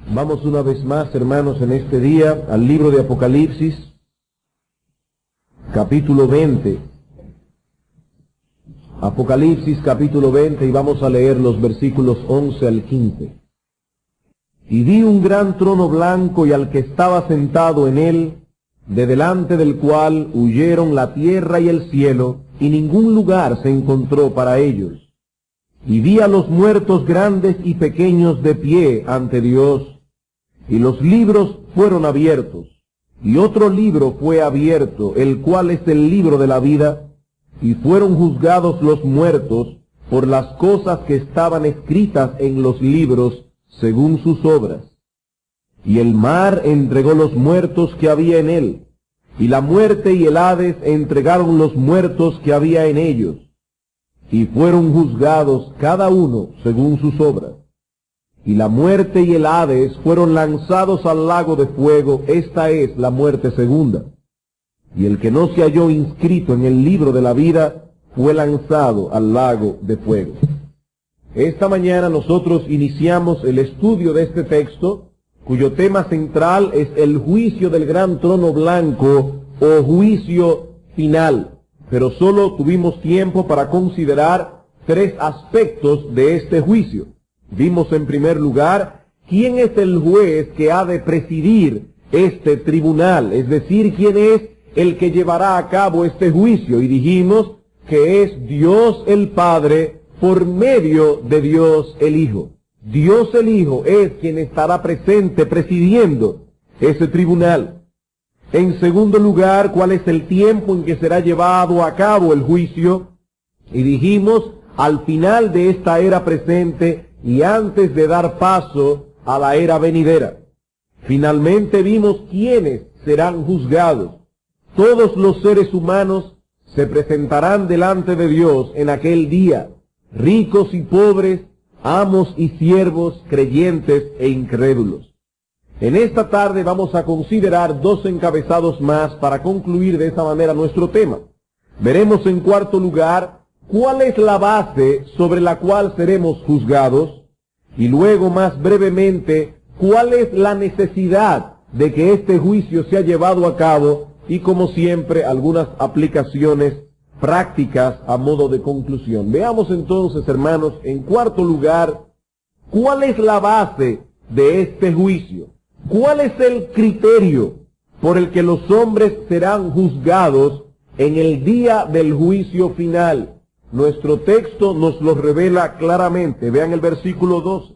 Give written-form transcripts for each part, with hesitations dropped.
Vamos una vez más, hermanos, en este día al libro de Apocalipsis, capítulo 20. Apocalipsis, capítulo 20, y vamos a leer los versículos 11 al 15. Y vi un gran trono blanco y al que estaba sentado en él, de delante del cual huyeron la tierra y el cielo, y ningún lugar se encontró para ellos. Y vi a los muertos grandes y pequeños de pie ante Dios, y los libros fueron abiertos, y otro libro fue abierto, el cual es el libro de la vida, y fueron juzgados los muertos por las cosas que estaban escritas en los libros según sus obras. Y el mar entregó los muertos que había en él, y la muerte y el Hades entregaron los muertos que había en ellos, y fueron juzgados cada uno según sus obras. Y la muerte y el Hades fueron lanzados al lago de fuego, esta es la muerte segunda. Y el que no se halló inscrito en el libro de la vida fue lanzado al lago de fuego. Esta mañana nosotros iniciamos el estudio de este texto, cuyo tema central es el juicio del gran trono blanco o juicio final. Pero solo tuvimos tiempo para considerar tres aspectos de este juicio. Vimos en primer lugar quién es el juez que ha de presidir este tribunal, es decir, quién es el que llevará a cabo este juicio, y dijimos que es Dios el Padre por medio de Dios el Hijo. Dios el Hijo es quien estará presente presidiendo ese tribunal. En segundo lugar, cuál es el tiempo en que será llevado a cabo el juicio, y dijimos al final de esta era presente y antes de dar paso a la era venidera. Finalmente vimos quiénes serán juzgados. Todos los seres humanos se presentarán delante de Dios en aquel día, ricos y pobres, amos y siervos, creyentes e incrédulos. En esta tarde vamos a considerar dos encabezados más para concluir de esa manera nuestro tema. Veremos en cuarto lugar cuál es la base sobre la cual seremos juzgados, y luego más brevemente cuál es la necesidad de que este juicio sea llevado a cabo, y como siempre algunas aplicaciones prácticas a modo de conclusión. Veamos entonces, hermanos, en cuarto lugar, cuál es la base de este juicio. ¿Cuál es el criterio por el que los hombres serán juzgados en el día del juicio final? Nuestro texto nos lo revela claramente. Vean el versículo 12.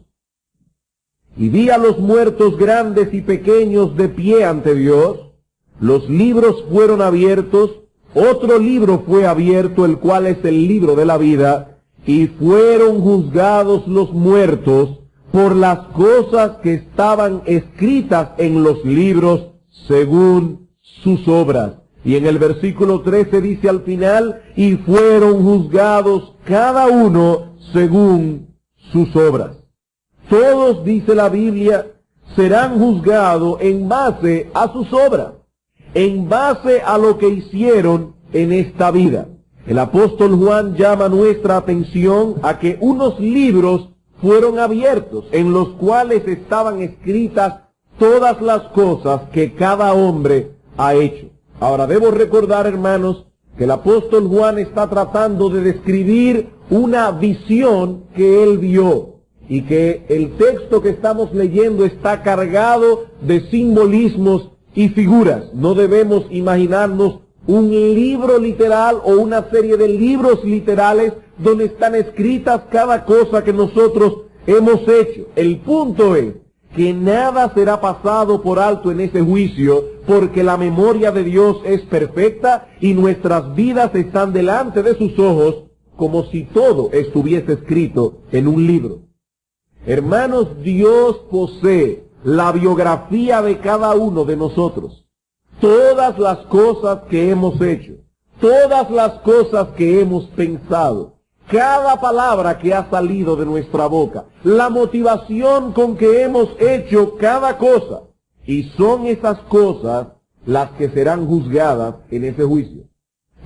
Y vi a los muertos grandes y pequeños de pie ante Dios. Los libros fueron abiertos. Otro libro fue abierto, el cual es el libro de la vida. Y fueron juzgados los muertos por las cosas que estaban escritas en los libros según sus obras. Y en el versículo 13 dice al final, y fueron juzgados cada uno según sus obras. Todos, dice la Biblia, serán juzgados en base a sus obras, en base a lo que hicieron en esta vida. El apóstol Juan llama nuestra atención a que unos libros fueron abiertos, en los cuales estaban escritas todas las cosas que cada hombre ha hecho. Ahora debo recordar, hermanos, que el apóstol Juan está tratando de describir una visión que él vio, y que el texto que estamos leyendo está cargado de simbolismos y figuras. No debemos imaginarnos un libro literal o una serie de libros literales donde están escritas cada cosa que nosotros hemos hecho. El punto es que nada será pasado por alto en ese juicio, porque la memoria de Dios es perfecta y nuestras vidas están delante de sus ojos como si todo estuviese escrito en un libro. Hermanos, Dios posee la biografía de cada uno de nosotros. Todas las cosas que hemos hecho, todas las cosas que hemos pensado, cada palabra que ha salido de nuestra boca, la motivación con que hemos hecho cada cosa. Y son esas cosas las que serán juzgadas en ese juicio.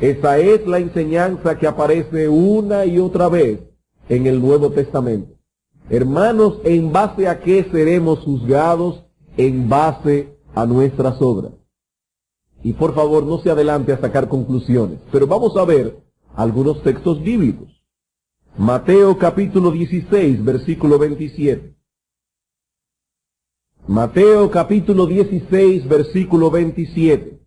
Esa es la enseñanza que aparece una y otra vez en el Nuevo Testamento. Hermanos, ¿en base a qué seremos juzgados? En base a nuestras obras. Y por favor, no se adelante a sacar conclusiones, pero vamos a ver algunos textos bíblicos. Mateo capítulo 16, versículo 27. Mateo capítulo 16, versículo 27.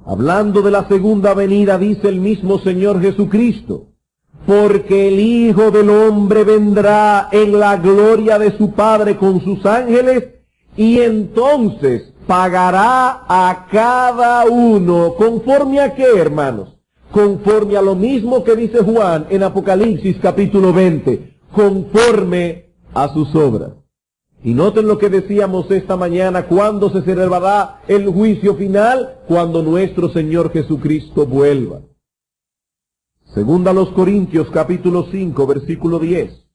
Hablando de la segunda venida, dice el mismo Señor Jesucristo: porque el Hijo del Hombre vendrá en la gloria de su Padre con sus ángeles, y entonces pagará a cada uno, ¿conforme a qué, hermanos? Conforme a lo mismo que dice Juan en Apocalipsis capítulo 20, conforme a sus obras. Y noten lo que decíamos esta mañana: ¿cuándo se celebrará el juicio final? Cuando nuestro Señor Jesucristo vuelva. Segunda a los Corintios capítulo 5, versículo 10.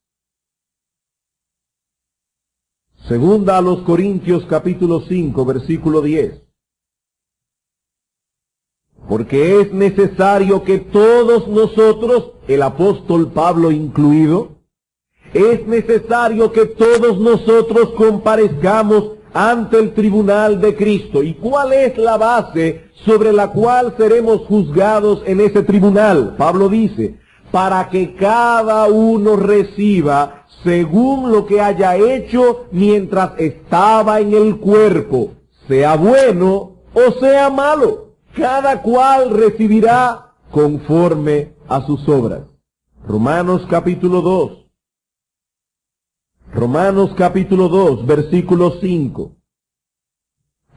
Segunda a los Corintios capítulo 5, versículo 10. Porque es necesario que todos nosotros, el apóstol Pablo incluido, es necesario que todos nosotros comparezcamos ante el tribunal de Cristo. ¿Y cuál es la base sobre la cual seremos juzgados en ese tribunal? Pablo dice: para que cada uno reciba según lo que haya hecho mientras estaba en el cuerpo, sea bueno o sea malo. Cada cual recibirá conforme a sus obras. Romanos capítulo 2. Romanos capítulo 2, versículo 5.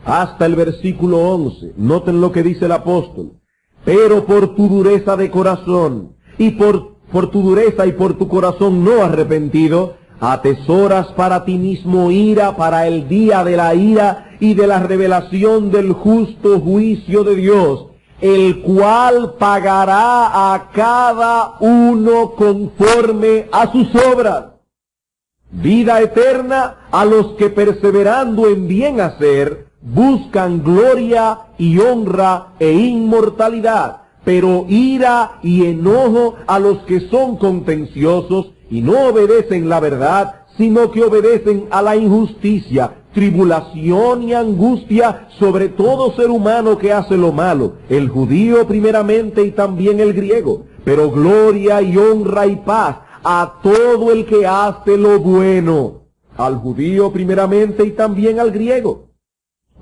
Hasta el versículo 11. Noten lo que dice el apóstol: pero por tu dureza de corazón, y por tu dureza y por tu corazón no arrepentido, atesoras para ti mismo ira para el día de la ira y de la revelación del justo juicio de Dios, el cual pagará a cada uno conforme a sus obras. Vida eterna a los que perseverando en bien hacer buscan gloria y honra e inmortalidad, pero ira y enojo a los que son contenciosos y no obedecen la verdad, sino que obedecen a la injusticia, tribulación y angustia sobre todo ser humano que hace lo malo, el judío primeramente y también el griego, pero gloria y honra y paz a todo el que hace lo bueno, al judío primeramente y también al griego,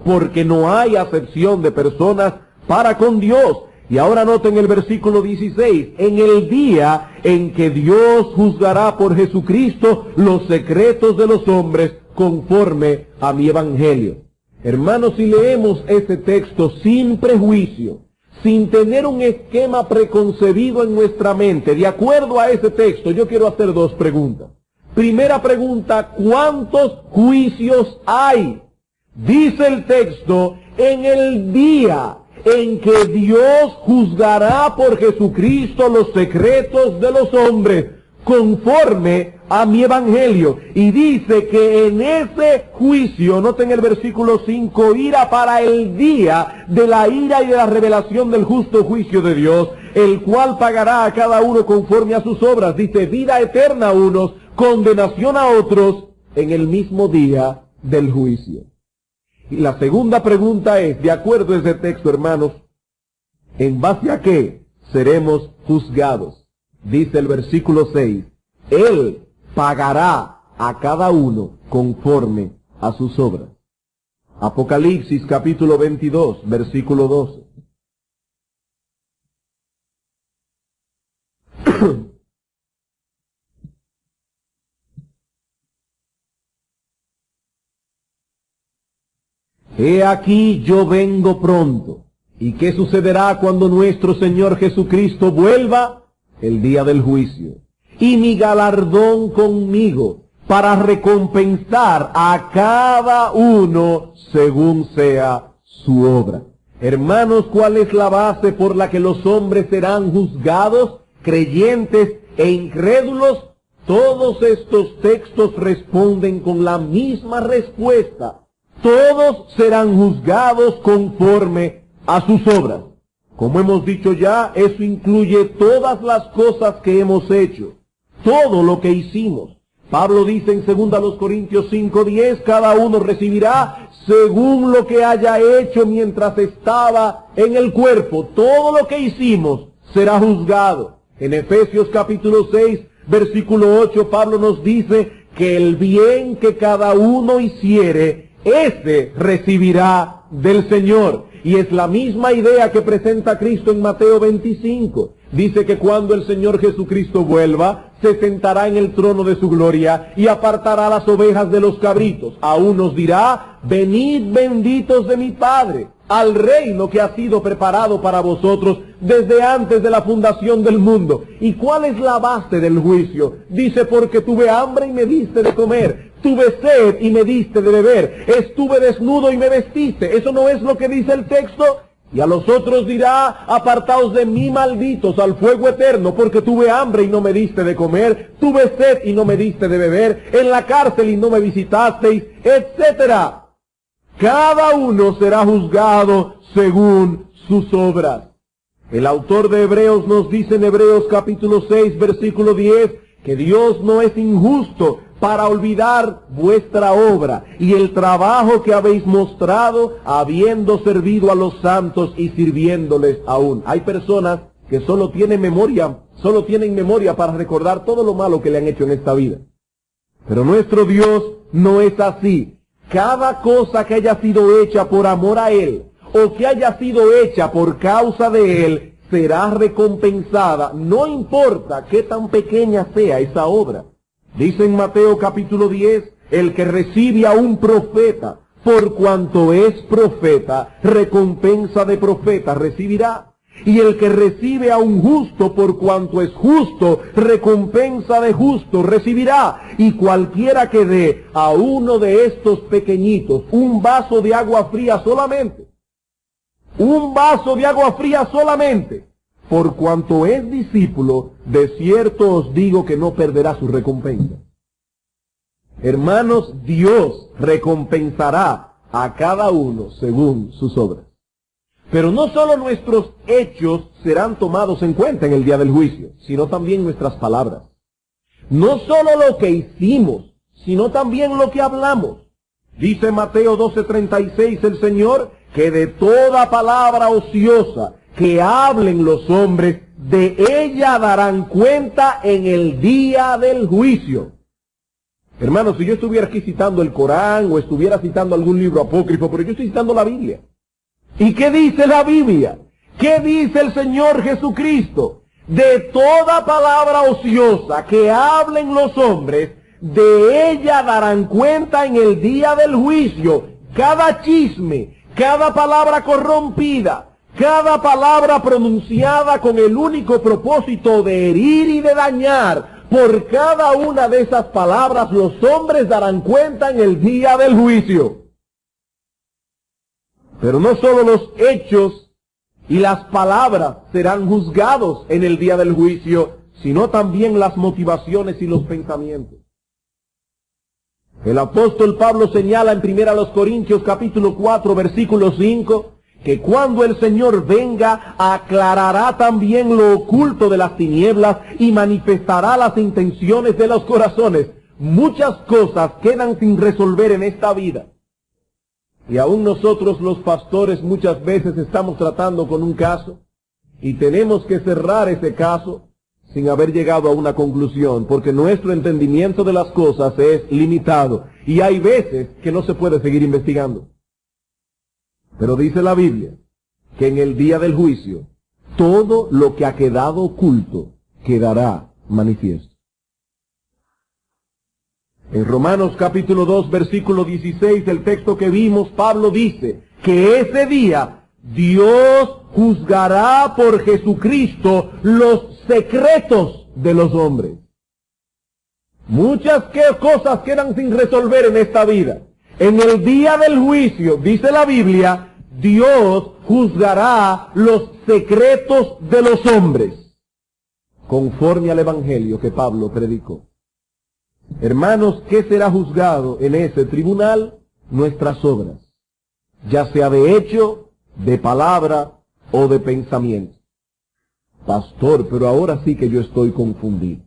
porque no hay acepción de personas para con Dios. Y ahora noten el versículo 16, en el día en que Dios juzgará por Jesucristo los secretos de los hombres conforme a mi evangelio. Hermanos, si leemos ese texto sin prejuicio, sin tener un esquema preconcebido en nuestra mente, de acuerdo a ese texto, yo quiero hacer dos preguntas. Primera pregunta: ¿cuántos juicios hay? Dice el texto: en el día en que Dios juzgará por Jesucristo los secretos de los hombres, conforme a mi evangelio. Y dice que en ese juicio, noten el versículo 5, ira para el día de la ira y de la revelación del justo juicio de Dios, el cual pagará a cada uno conforme a sus obras. Dice: vida eterna a unos, condenación a otros, en el mismo día del juicio. Y la segunda pregunta es, de acuerdo a ese texto, hermanos, ¿en base a qué seremos juzgados? Dice el versículo 6, Él pagará a cada uno conforme a sus obras. Apocalipsis capítulo 22, versículo 12. He aquí yo vengo pronto. ¿Y qué sucederá cuando nuestro Señor Jesucristo vuelva? El día del juicio. Y mi galardón conmigo, para recompensar a cada uno según sea su obra. Hermanos, ¿cuál es la base por la que los hombres serán juzgados, creyentes e incrédulos? Todos estos textos responden con la misma respuesta. Todos serán juzgados conforme a sus obras. Como hemos dicho ya, eso incluye todas las cosas que hemos hecho, todo lo que hicimos. Pablo dice en 2 Corintios 5:10, cada uno recibirá según lo que haya hecho mientras estaba en el cuerpo. Todo lo que hicimos será juzgado. En Efesios capítulo 6, versículo 8, Pablo nos dice que el bien que cada uno hiciere, ese recibirá del Señor. Y es la misma idea que presenta Cristo en Mateo 25. Dice que cuando el Señor Jesucristo vuelva, se sentará en el trono de su gloria y apartará las ovejas de los cabritos. A unos dirá, venid benditos de mi Padre, al reino que ha sido preparado para vosotros desde antes de la fundación del mundo. ¿Y cuál es la base del juicio? Dice, porque tuve hambre y me diste de comer, tuve sed y me diste de beber, estuve desnudo y me vestiste. ¿Eso no es lo que dice el texto? Y a los otros dirá, apartaos de mí, malditos, al fuego eterno, porque tuve hambre y no me diste de comer, tuve sed y no me diste de beber, en la cárcel y no me visitasteis, etcétera. Cada uno será juzgado según sus obras. El autor de Hebreos nos dice en Hebreos capítulo 6, versículo 10, que Dios no es injusto para olvidar vuestra obra y el trabajo que habéis mostrado habiendo servido a los santos y sirviéndoles aún. Hay personas que solo tienen memoria para recordar todo lo malo que le han hecho en esta vida. Pero nuestro Dios no es así. Cada cosa que haya sido hecha por amor a Él o que haya sido hecha por causa de Él será recompensada, no importa qué tan pequeña sea esa obra. Dice en Mateo capítulo 10, el que recibe a un profeta, por cuanto es profeta, recompensa de profeta recibirá. Y el que recibe a un justo, por cuanto es justo, recompensa de justo recibirá. Y cualquiera que dé a uno de estos pequeñitos un vaso de agua fría solamente, por cuanto es discípulo, de cierto os digo que no perderá su recompensa. Hermanos, Dios recompensará a cada uno según sus obras. Pero no solo nuestros hechos serán tomados en cuenta en el día del juicio, sino también nuestras palabras. No solo lo que hicimos, sino también lo que hablamos. Dice Mateo 12:36 el Señor, que de toda palabra ociosa que hablen los hombres, de ella darán cuenta en el día del juicio. Hermanos, si yo estuviera aquí citando el Corán o estuviera citando algún libro apócrifo, pero yo estoy citando la Biblia. ¿Y qué dice la Biblia? ¿Qué dice el Señor Jesucristo? De toda palabra ociosa que hablen los hombres, de ella darán cuenta en el día del juicio. Cada chisme, cada palabra corrompida, cada palabra pronunciada con el único propósito de herir y de dañar, por cada una de esas palabras los hombres darán cuenta en el día del juicio. Pero no solo los hechos y las palabras serán juzgados en el día del juicio, sino también las motivaciones y los pensamientos. El apóstol Pablo señala en 1 Corintios capítulo 4, versículo 5, que cuando el Señor venga, aclarará también lo oculto de las tinieblas y manifestará las intenciones de los corazones. Muchas cosas quedan sin resolver en esta vida. Y aún nosotros los pastores muchas veces estamos tratando con un caso y tenemos que cerrar ese caso sin haber llegado a una conclusión, porque nuestro entendimiento de las cosas es limitado y hay veces que no se puede seguir investigando. Pero dice la Biblia que en el día del juicio todo lo que ha quedado oculto quedará manifiesto. En Romanos capítulo 2, versículo 16, el texto que vimos, Pablo dice que ese día Dios juzgará por Jesucristo los secretos de los hombres. Muchas cosas quedan sin resolver en esta vida. En el día del juicio, dice la Biblia, Dios juzgará los secretos de los hombres, conforme al evangelio que Pablo predicó. Hermanos, ¿qué será juzgado en ese tribunal? Nuestras obras, ya sea de hecho, de palabra o de pensamiento. Pastor, pero ahora sí que yo estoy confundido.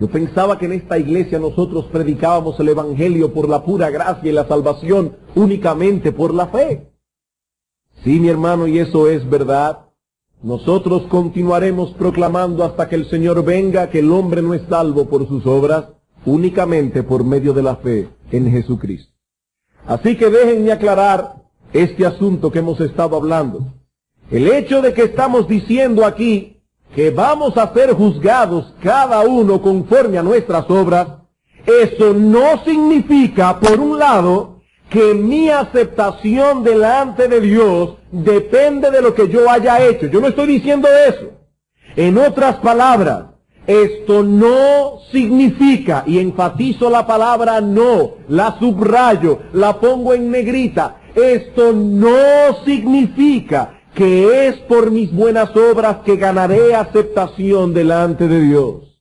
Yo pensaba que en esta iglesia nosotros predicábamos el Evangelio por la pura gracia y la salvación únicamente por la fe. Sí, mi hermano, y eso es verdad. Nosotros continuaremos proclamando hasta que el Señor venga que el hombre no es salvo por sus obras, únicamente por medio de la fe en Jesucristo. Así que déjenme aclarar este asunto que hemos estado hablando. El hecho de que estamos diciendo aquí que vamos a ser juzgados cada uno conforme a nuestras obras, eso no significa, por un lado, que mi aceptación delante de Dios depende de lo que yo haya hecho. Yo no estoy diciendo eso. En otras palabras, esto no significa, y enfatizo la palabra no, la subrayo, la pongo en negrita, esto no significa que es por mis buenas obras que ganaré aceptación delante de Dios.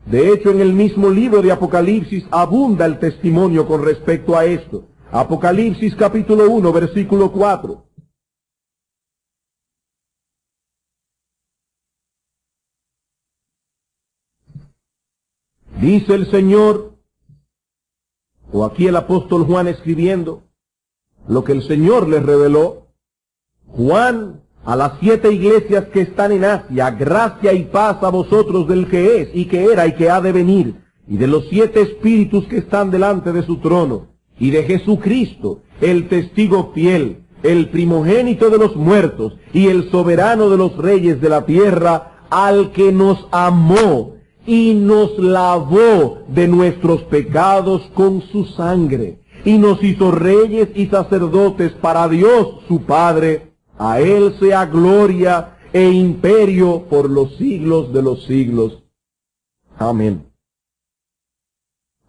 De hecho, en el mismo libro de Apocalipsis abunda el testimonio con respecto a esto. Apocalipsis capítulo 1, versículo 4. Dice el Señor, o aquí el apóstol Juan escribiendo, lo que el Señor les reveló. Juan, a las 7 iglesias que están en Asia, gracia y paz a vosotros del que es, y que era, y que ha de venir, y de los 7 espíritus que están delante de su trono, y de Jesucristo, el testigo fiel, el primogénito de los muertos, y el soberano de los reyes de la tierra, al que nos amó, y nos lavó de nuestros pecados con su sangre, y nos hizo reyes y sacerdotes para Dios su Padre. A Él sea gloria e imperio por los siglos de los siglos. Amén.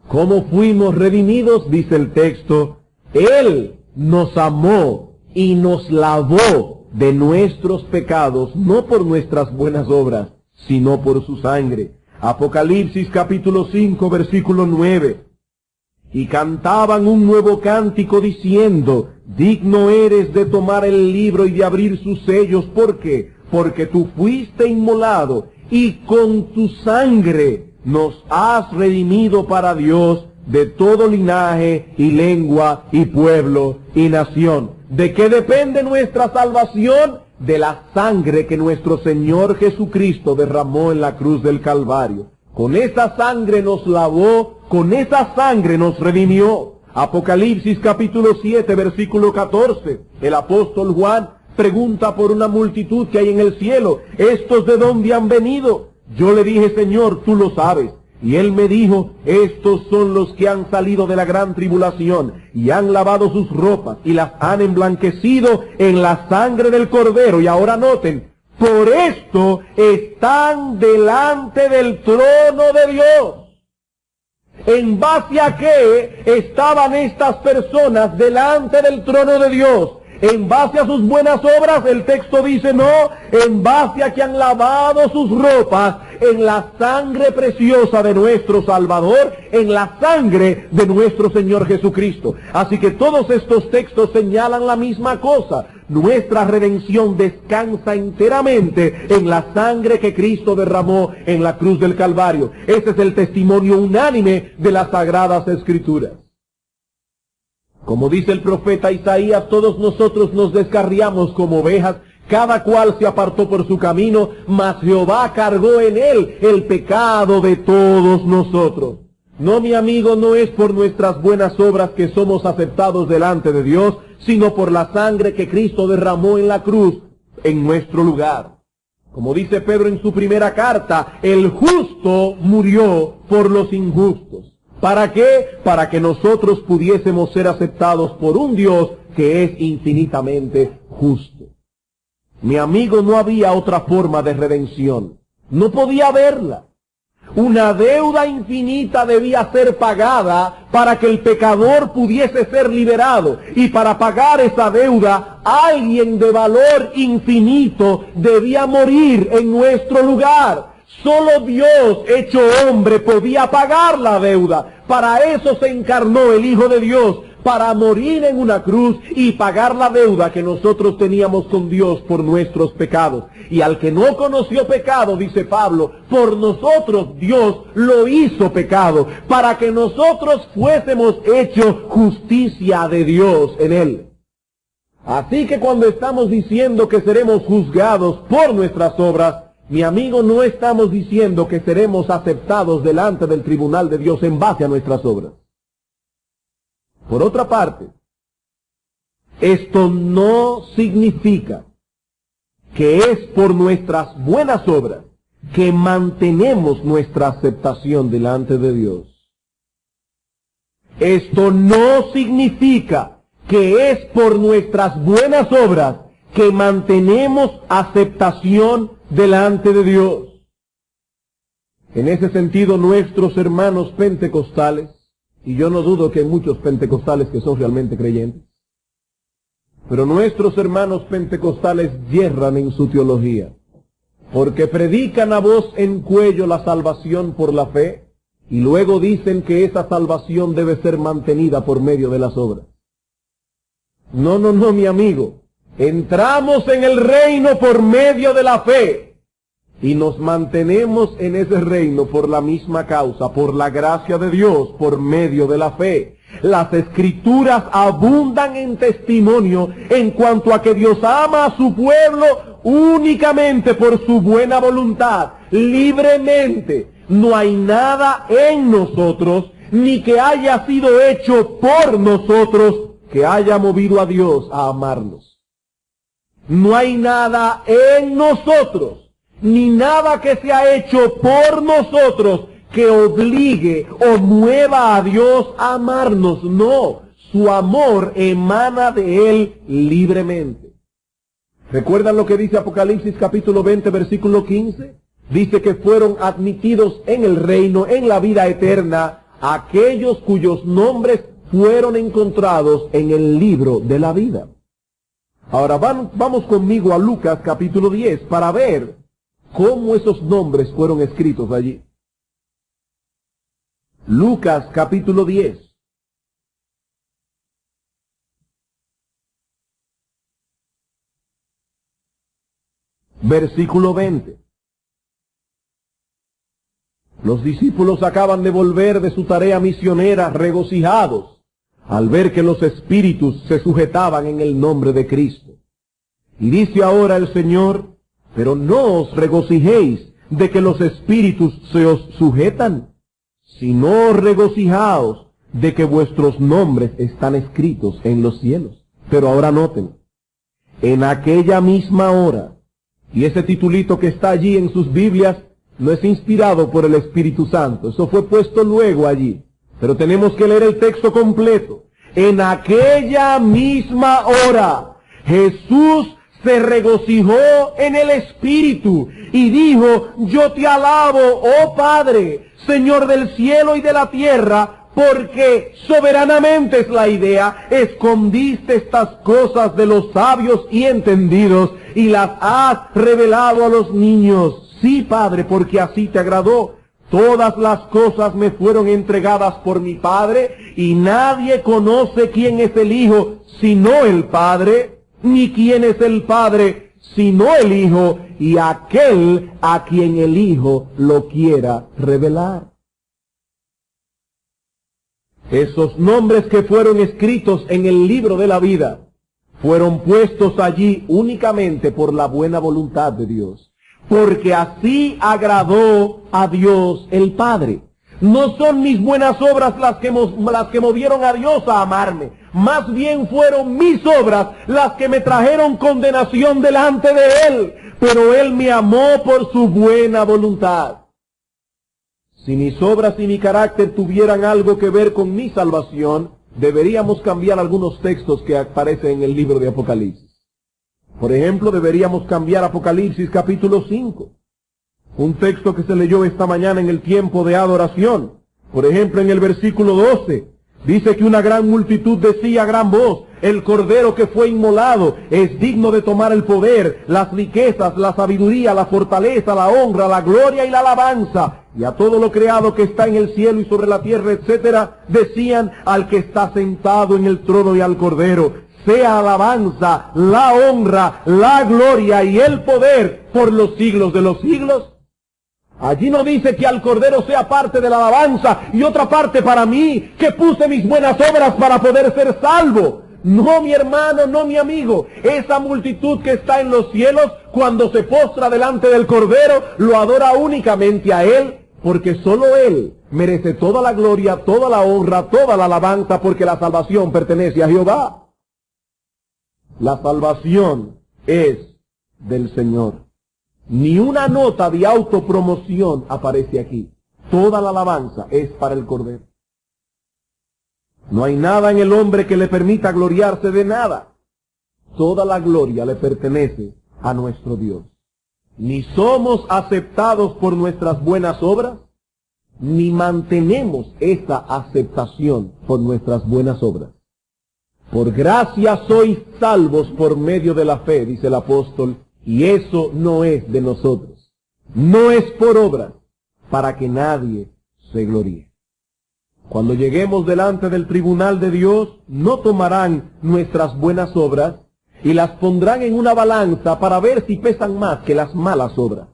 ¿Cómo fuimos redimidos? Dice el texto. Él nos amó y nos lavó de nuestros pecados, no por nuestras buenas obras, sino por su sangre. Apocalipsis capítulo 5, versículo 9. Y cantaban un nuevo cántico diciendo, digno eres de tomar el libro y de abrir sus sellos. ¿Por qué? Porque tú fuiste inmolado y con tu sangre nos has redimido para Dios de todo linaje y lengua y pueblo y nación. ¿De qué depende nuestra salvación? De la sangre que nuestro Señor Jesucristo derramó en la cruz del Calvario. Con esa sangre nos lavó, con esa sangre nos redimió. Apocalipsis capítulo 7, versículo 14. El apóstol Juan pregunta por una multitud que hay en el cielo. ¿Estos de dónde han venido? Yo le dije, Señor, tú lo sabes. Y él me dijo, estos son los que han salido de la gran tribulación y han lavado sus ropas y las han emblanquecido en la sangre del Cordero. Y ahora noten, por esto están delante del trono de Dios. ¿En base a qué estaban estas personas delante del trono de Dios? ¿En base a sus buenas obras? El texto dice no, en base a que han lavado sus ropas en la sangre preciosa de nuestro Salvador, en la sangre de nuestro Señor Jesucristo. Así que todos estos textos señalan la misma cosa. Nuestra redención descansa enteramente en la sangre que Cristo derramó en la cruz del Calvario. Ese es el testimonio unánime de las Sagradas Escrituras. Como dice el profeta Isaías, todos nosotros nos descarriamos como ovejas, cada cual se apartó por su camino, mas Jehová cargó en él el pecado de todos nosotros. No, mi amigo, no es por nuestras buenas obras que somos aceptados delante de Dios, sino por la sangre que Cristo derramó en la cruz en nuestro lugar. Como dice Pedro en su primera carta, el justo murió por los injustos. ¿Para qué? Para que nosotros pudiésemos ser aceptados por un Dios que es infinitamente justo. Mi amigo, no había otra forma de redención. No podía haberla. Una deuda infinita debía ser pagada para que el pecador pudiese ser liberado. Y para pagar esa deuda, alguien de valor infinito debía morir en nuestro lugar. Solo Dios, hecho hombre, podía pagar la deuda. Para eso se encarnó el Hijo de Dios, para morir en una cruz y pagar la deuda que nosotros teníamos con Dios por nuestros pecados. Y al que no conoció pecado, dice Pablo, por nosotros Dios lo hizo pecado, para que nosotros fuésemos hechos justicia de Dios en él. Así que cuando estamos diciendo que seremos juzgados por nuestras obras, mi amigo, no estamos diciendo que seremos aceptados delante del tribunal de Dios en base a nuestras obras. Por otra parte, esto no significa que es por nuestras buenas obras que mantenemos nuestra aceptación delante de Dios. Esto no significa que es por nuestras buenas obras que mantenemos aceptación delante de Dios. En ese sentido, nuestros hermanos pentecostales, y yo no dudo que hay muchos pentecostales que son realmente creyentes, pero nuestros hermanos pentecostales yerran en su teología, porque predican a voz en cuello la salvación por la fe, y luego dicen que esa salvación debe ser mantenida por medio de las obras. No, mi amigo. Entramos en el reino por medio de la fe y nos mantenemos en ese reino por la misma causa, por la gracia de Dios, por medio de la fe. Las Escrituras abundan en testimonio en cuanto a que Dios ama a su pueblo únicamente por su buena voluntad, libremente. No hay nada en nosotros, ni que haya sido hecho por nosotros, que haya movido a Dios a amarnos. No hay nada en nosotros, ni nada que se ha hecho por nosotros que obligue o mueva a Dios a amarnos. No, su amor emana de Él libremente. ¿Recuerdan lo que dice Apocalipsis capítulo 20, versículo 15? Dice que fueron admitidos en el reino, en la vida eterna, aquellos cuyos nombres fueron encontrados en el libro de la vida. Ahora vamos conmigo a Lucas capítulo 10 para ver cómo esos nombres fueron escritos allí. Lucas capítulo 10. Versículo 20. Los discípulos acaban de volver de su tarea misionera regocijados al ver que los espíritus se sujetaban en el nombre de Cristo. Y dice ahora el Señor, pero no os regocijéis de que los espíritus se os sujetan, sino regocijaos de que vuestros nombres están escritos en los cielos. Pero ahora noten, en aquella misma hora, y ese titulito que está allí en sus Biblias no es inspirado por el Espíritu Santo, eso fue puesto luego allí. Pero tenemos que leer el texto completo. En aquella misma hora, Jesús se regocijó en el Espíritu y dijo, yo te alabo, oh Padre, Señor del cielo y de la tierra, porque soberanamente es la idea, escondiste estas cosas de los sabios y entendidos y las has revelado a los niños. Sí, Padre, porque así te agradó. Todas las cosas me fueron entregadas por mi Padre, y nadie conoce quién es el Hijo sino el Padre, ni quién es el Padre sino el Hijo, y aquel a quien el Hijo lo quiera revelar. Esos nombres que fueron escritos en el libro de la vida fueron puestos allí únicamente por la buena voluntad de Dios, porque así agradó a Dios el Padre. No son mis buenas obras las que movieron a Dios a amarme, más bien fueron mis obras las que me trajeron condenación delante de Él, pero Él me amó por su buena voluntad. Si mis obras y mi carácter tuvieran algo que ver con mi salvación, deberíamos cambiar algunos textos que aparecen en el libro de Apocalipsis. Por ejemplo, deberíamos cambiar Apocalipsis capítulo 5, un texto que se leyó esta mañana en el tiempo de adoración. Por ejemplo, en el versículo 12, dice que una gran multitud decía a gran voz, El cordero que fue inmolado es digno de tomar el poder, las riquezas, la sabiduría, la fortaleza, la honra, la gloria y la alabanza. Y a todo lo creado que está en el cielo y sobre la tierra, etcétera, decían al que está sentado en el trono y al cordero: sea alabanza, la honra, la gloria y el poder por los siglos de los siglos. Allí no dice que al cordero sea parte de la alabanza y otra parte para mí, que puse mis buenas obras para poder ser salvo. No, mi hermano, no, mi amigo. Esa multitud que está en los cielos, cuando se postra delante del cordero, lo adora únicamente a él, porque solo él merece toda la gloria, toda la honra, toda la alabanza, porque la salvación pertenece a Jehová. La salvación es del Señor. Ni una nota de autopromoción aparece aquí. Toda la alabanza es para el Cordero. No hay nada en el hombre que le permita gloriarse de nada. Toda la gloria le pertenece a nuestro Dios. Ni somos aceptados por nuestras buenas obras, ni mantenemos esa aceptación por nuestras buenas obras. Por gracia sois salvos por medio de la fe, dice el apóstol, y eso no es de nosotros. No es por obras, para que nadie se gloríe. Cuando lleguemos delante del tribunal de Dios, no tomarán nuestras buenas obras y las pondrán en una balanza para ver si pesan más que las malas obras.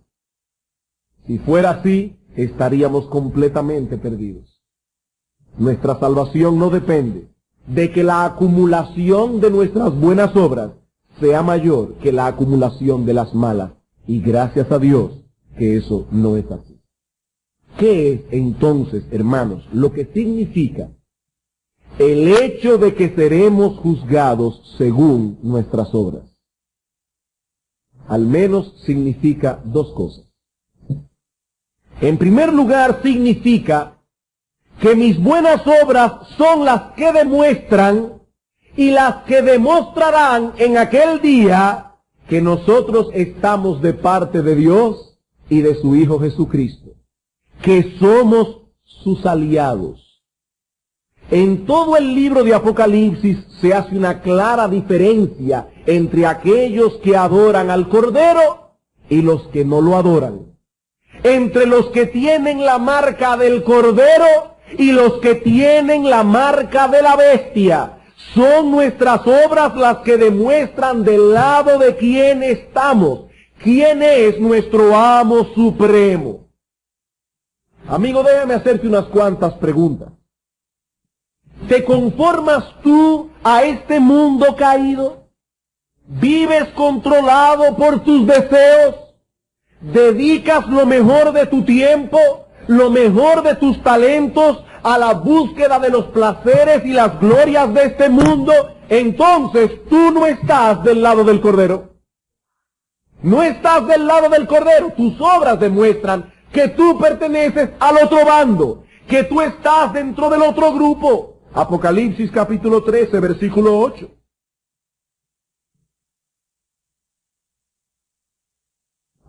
Si fuera así, estaríamos completamente perdidos. Nuestra salvación no depende de que la acumulación de nuestras buenas obras sea mayor que la acumulación de las malas, y gracias a Dios que eso no es así. ¿Qué es entonces, hermanos, lo que significa el hecho de que seremos juzgados según nuestras obras? Al menos significa dos cosas. En primer lugar, significa que mis buenas obras son las que demuestran y las que demostrarán en aquel día que nosotros estamos de parte de Dios y de su Hijo Jesucristo, que somos sus aliados. En todo el libro de Apocalipsis se hace una clara diferencia entre aquellos que adoran al Cordero y los que no lo adoran. Entre los que tienen la marca del Cordero y los que tienen la marca de la bestia. Son nuestras obras las que demuestran del lado de quién estamos, quién es nuestro amo supremo. Amigo, déjame hacerte unas cuantas preguntas. ¿Te conformas tú a este mundo caído? ¿Vives controlado por tus deseos? ¿Dedicas lo mejor de tu tiempo, lo mejor de tus talentos a la búsqueda de los placeres y las glorias de este mundo? Entonces tú no estás del lado del Cordero. No estás del lado del Cordero. Tus obras demuestran que tú perteneces al otro bando, que tú estás dentro del otro grupo. Apocalipsis capítulo 13, versículo 8.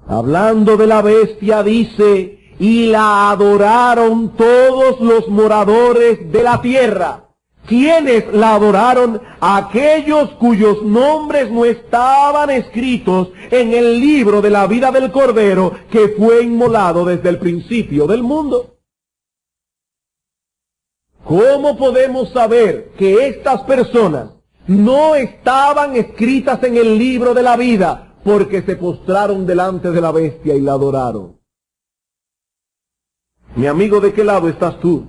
Hablando de la bestia dice: y la adoraron todos los moradores de la tierra. ¿Quiénes la adoraron? Aquellos cuyos nombres no estaban escritos en el libro de la vida del Cordero, que fue inmolado desde el principio del mundo. ¿Cómo podemos saber que estas personas no estaban escritas en el libro de la vida? Porque se postraron delante de la bestia y la adoraron. Mi amigo, ¿de qué lado estás tú?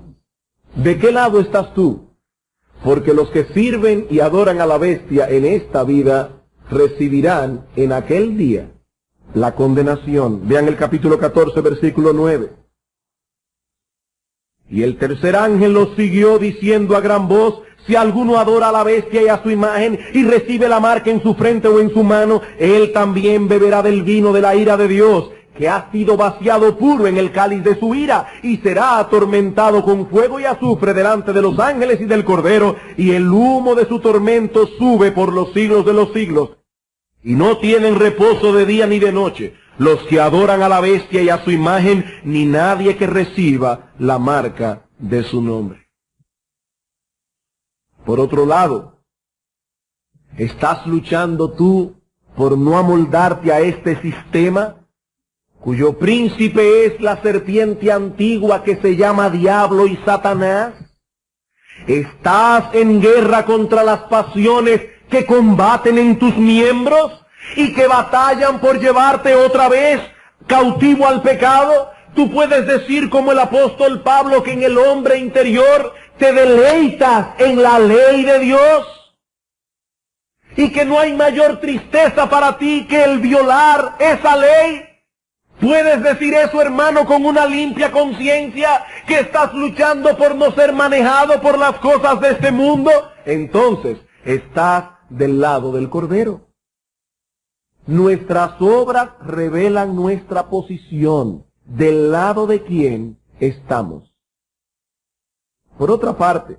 ¿De qué lado estás tú? Porque los que sirven y adoran a la bestia en esta vida recibirán en aquel día la condenación. Vean el capítulo 14, versículo 9. Y el tercer ángel los siguió diciendo a gran voz: si alguno adora a la bestia y a su imagen y recibe la marca en su frente o en su mano, él también beberá del vino de la ira de Dios, que ha sido vaciado puro en el cáliz de su ira, y será atormentado con fuego y azufre delante de los ángeles y del Cordero, y el humo de su tormento sube por los siglos de los siglos. Y no tienen reposo de día ni de noche los que adoran a la bestia y a su imagen, ni nadie que reciba la marca de su nombre. Por otro lado, ¿Estás luchando tú por no amoldarte a este sistema, cuyo príncipe es la serpiente antigua que se llama Diablo y Satanás? ¿Estás en guerra contra las pasiones que combaten en tus miembros y que batallan por llevarte otra vez cautivo al pecado? Tú puedes decir como el apóstol Pablo que en el hombre interior te deleitas en la ley de Dios y que no hay mayor tristeza para ti que el violar esa ley. ¿Puedes decir eso, hermano, con una limpia conciencia, que estás luchando por no ser manejado por las cosas de este mundo? Entonces, estás del lado del Cordero. Nuestras obras revelan nuestra posición, del lado de quién estamos. Por otra parte,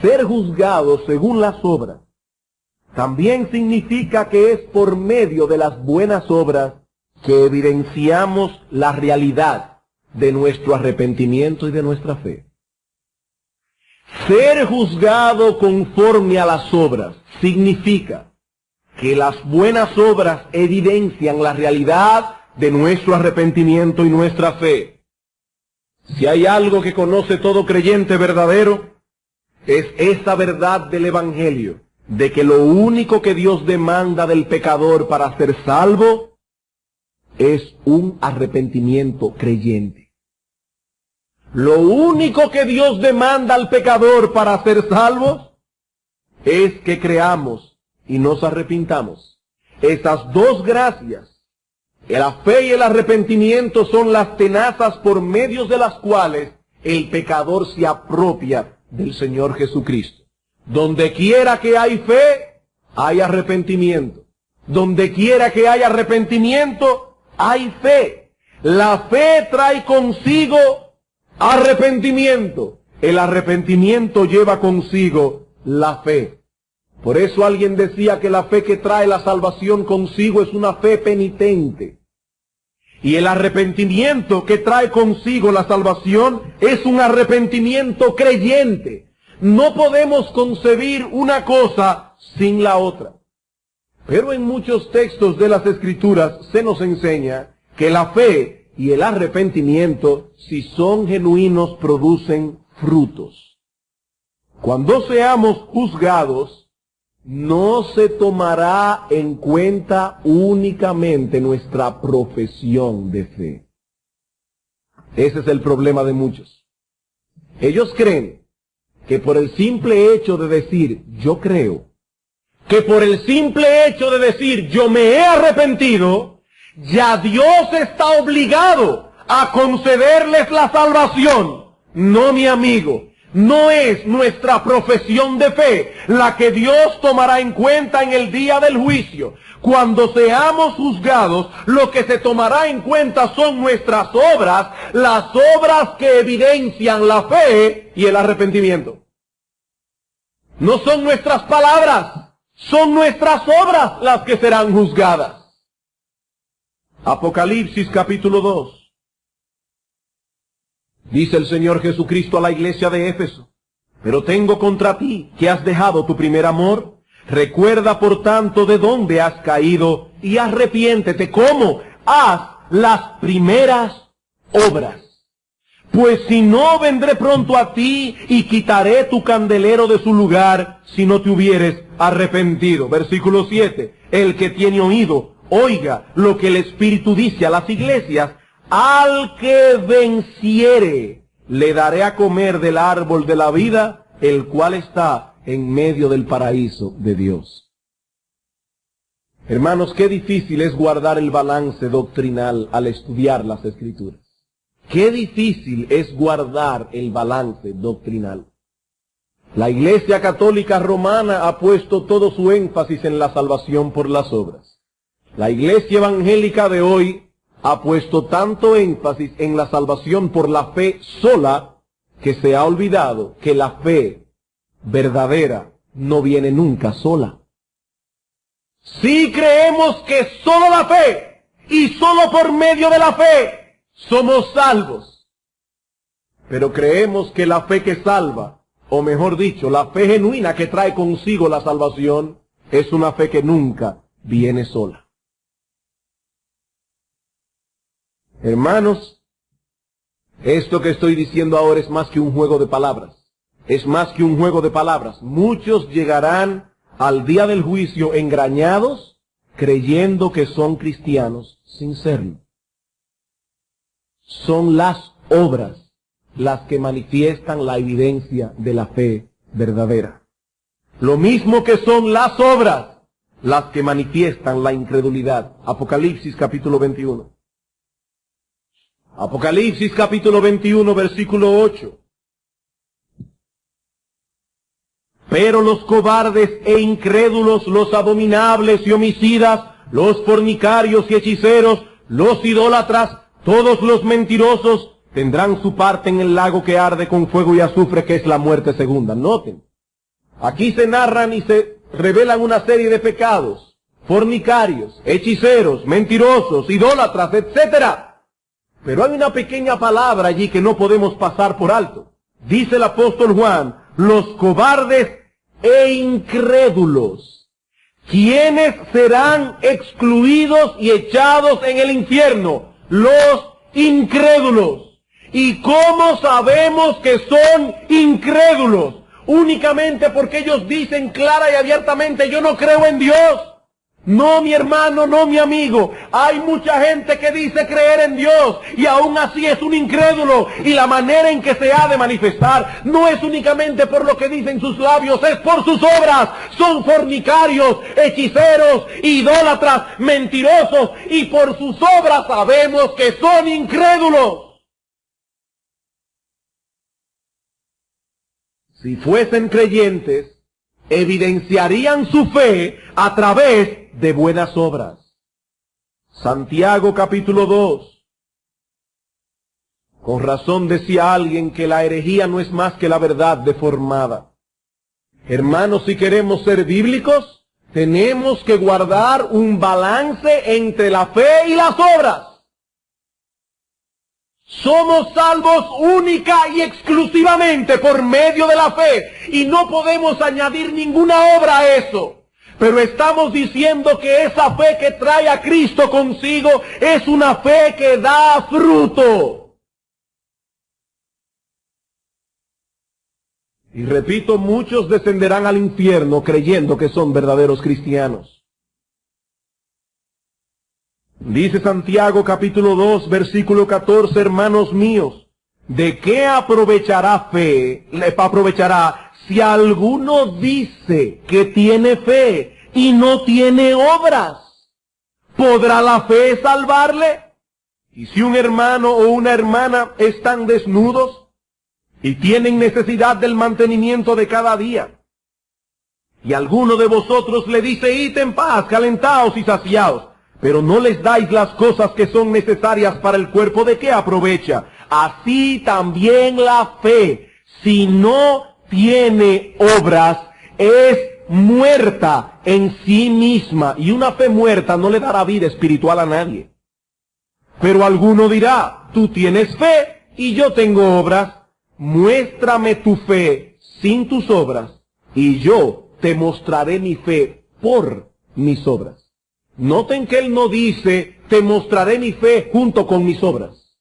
ser juzgado según las obras también significa que es por medio de las buenas obras que evidenciamos la realidad de nuestro arrepentimiento y de nuestra fe. Ser juzgado conforme a las obras significa que las buenas obras evidencian la realidad de nuestro arrepentimiento y nuestra fe. Si hay algo que conoce todo creyente verdadero, es esa verdad del Evangelio, de que lo único que Dios demanda del pecador para ser salvo es un arrepentimiento creyente. Lo único que Dios demanda al pecador para ser salvos es que creamos y nos arrepintamos. Esas dos gracias, la fe y el arrepentimiento, son las tenazas por medio de las cuales el pecador se apropia del Señor Jesucristo. Donde quiera que hay fe, hay arrepentimiento. Donde quiera que haya arrepentimiento, hay fe. La fe trae consigo arrepentimiento. El arrepentimiento lleva consigo la fe. Por eso alguien decía que la fe que trae la salvación consigo es una fe penitente. Y el arrepentimiento que trae consigo la salvación es un arrepentimiento creyente. No podemos concebir una cosa sin la otra. Pero en muchos textos de las Escrituras se nos enseña que la fe y el arrepentimiento, si son genuinos, producen frutos. Cuando seamos juzgados, no se tomará en cuenta únicamente nuestra profesión de fe. Ese es el problema de muchos. Ellos creen que por el simple hecho de decir yo creo, que por el simple hecho de decir yo me he arrepentido, ya Dios está obligado a concederles la salvación. No, mi amigo. No es nuestra profesión de fe la que Dios tomará en cuenta en el día del juicio. Cuando seamos juzgados, lo que se tomará en cuenta son nuestras obras, las obras que evidencian la fe y el arrepentimiento. No son nuestras palabras, son nuestras obras las que serán juzgadas. Apocalipsis capítulo 2. Dice el Señor Jesucristo a la iglesia de Éfeso: pero tengo contra ti que has dejado tu primer amor. Recuerda por tanto de dónde has caído y arrepiéntete. ¿Cómo? Haz las primeras obras. Pues si no, vendré pronto a ti y quitaré tu candelero de su lugar si no te hubieres arrepentido. Versículo 7. El que tiene oído, oiga lo que el Espíritu dice a las iglesias. Al que venciere, le daré a comer del árbol de la vida, el cual está en medio del paraíso de Dios. Hermanos, qué difícil es guardar el balance doctrinal al estudiar las Escrituras. Qué difícil es guardar el balance doctrinal. La Iglesia Católica Romana ha puesto todo su énfasis en la salvación por las obras. La Iglesia Evangélica de hoy ha puesto tanto énfasis en la salvación por la fe sola, que se ha olvidado que la fe verdadera no viene nunca sola. Sí creemos que solo la fe, y solo por medio de la fe, somos salvos. Pero creemos que la fe que salva o mejor dicho, la fe genuina que trae consigo la salvación, es una fe que nunca viene sola. Hermanos, esto que estoy diciendo ahora es más que un juego de palabras. Es más que un juego de palabras. Muchos llegarán al día del juicio engañados, creyendo que son cristianos, sin serlo. Son las obras las que manifiestan la evidencia de la fe verdadera. Lo mismo que son las obras las que manifiestan la incredulidad. Apocalipsis capítulo 21. Apocalipsis capítulo 21, versículo 8. Pero los cobardes e incrédulos, los abominables y homicidas, los fornicarios y hechiceros, los idólatras, todos los mentirosos, tendrán su parte en el lago que arde con fuego y azufre, que es la muerte segunda. Noten, aquí se narran y se revelan una serie de pecados: fornicarios, hechiceros, mentirosos, idólatras, etc. Pero hay una pequeña palabra allí que no podemos pasar por alto. Dice el apóstol Juan, los cobardes e incrédulos, quienes serán excluidos y echados en el infierno, los incrédulos. ¿Y cómo sabemos que son incrédulos? Únicamente porque ellos dicen clara y abiertamente: yo no creo en Dios. No, mi hermano, no, mi amigo. Hay mucha gente que dice creer en Dios y aún así es un incrédulo. Y la manera en que se ha de manifestar no es únicamente por lo que dicen sus labios, es por sus obras. Son fornicarios, hechiceros, idólatras, mentirosos, y por sus obras sabemos que son incrédulos. Si fuesen creyentes, evidenciarían su fe a través de buenas obras. Santiago capítulo 2. Con razón decía alguien que la herejía no es más que la verdad deformada. Hermanos, si queremos ser bíblicos, tenemos que guardar un balance entre la fe y las obras. Somos salvos única y exclusivamente por medio de la fe, y no podemos añadir ninguna obra a eso. Pero estamos diciendo que esa fe que trae a Cristo consigo es una fe que da fruto. Y repito, muchos descenderán al infierno creyendo que son verdaderos cristianos. Dice Santiago capítulo 2, versículo 14, hermanos míos, ¿de qué aprovechará si alguno dice que tiene fe y no tiene obras? ¿Podrá la fe salvarle? Y si un hermano o una hermana están desnudos y tienen necesidad del mantenimiento de cada día, y alguno de vosotros le dice: id en paz, calentaos y saciaos, pero no les dais las cosas que son necesarias para el cuerpo, ¿de qué aprovecha? Así también la fe, si no tiene obras, es muerta en sí misma. Y una fe muerta no le dará vida espiritual a nadie. Pero alguno dirá: tú tienes fe y yo tengo obras. Muéstrame tu fe sin tus obras, y yo te mostraré mi fe por mis obras. Noten que él no dice: te mostraré mi fe junto con mis obras.